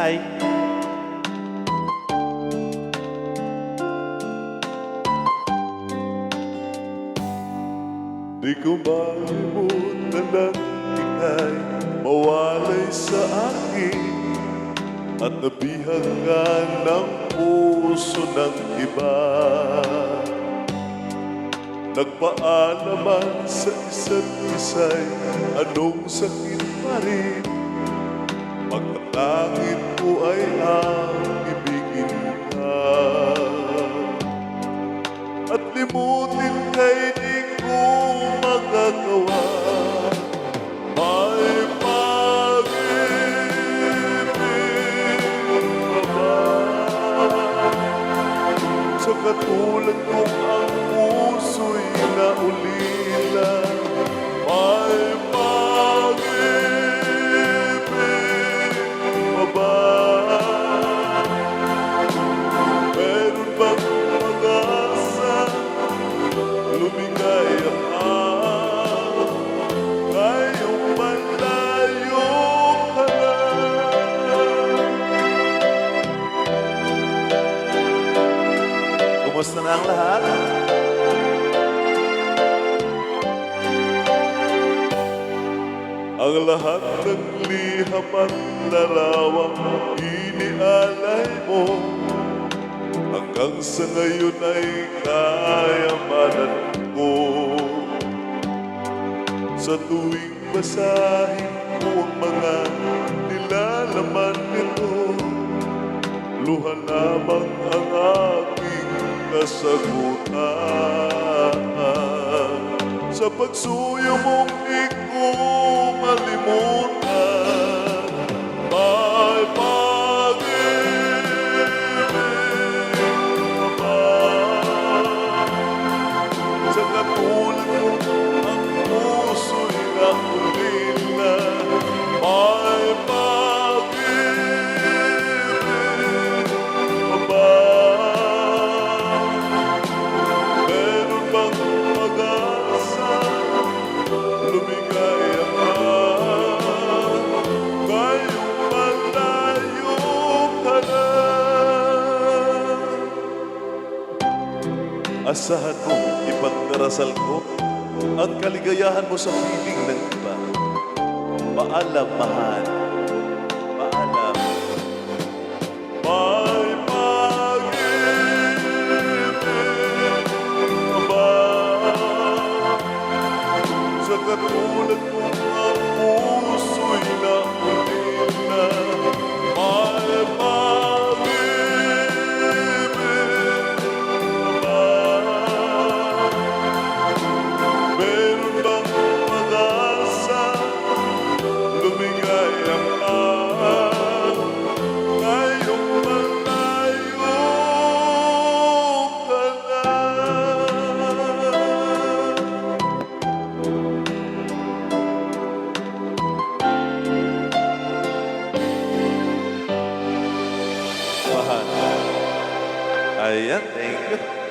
ay di ko malimutan lang ika'y mawalay sa akin at nabihag ka ng puso ng iba. Nagpaalaman sa isa't isa'y anong sakit pa rin. Pagkatangin ko ay ang ibigin ka. At limutin kay di ko magagawa. May pag-ibig pa ba sa katulad kong ang puso'y naulila? May pag-ibig pa ba? Meron bang pag-asa? Lumigaya ka ngayong malayo ka na. kumusta na ang lahat? Ang lahat ng liham at larawan inialay mo, hanggang sa ngayon ay kayamanan ko. Sa tuwing basahin mo ang mga nilalaman nito, luha lamang ang aking kasagutan. Sa pagsuyo mong di ko malimutan, may pag-ibig pa ba sa katulad kong ang puso'y naulila? May pag-ibig pa ba? Meron bang pag-asa? Lumigaya ka ngayong malayo ka na. Asahan mo, ipagdarasal ko ang kaligayahan mo sa piling ng iba. Paalam, mahal. Paalam. May pag-ibig pa ba sa katulad kong ang puso'y naulila? May pag-ibig pa ba? Meron bang pag-asa? Lumigaya ka ngayong malayo ka na. Mahal. Ayan, thank you.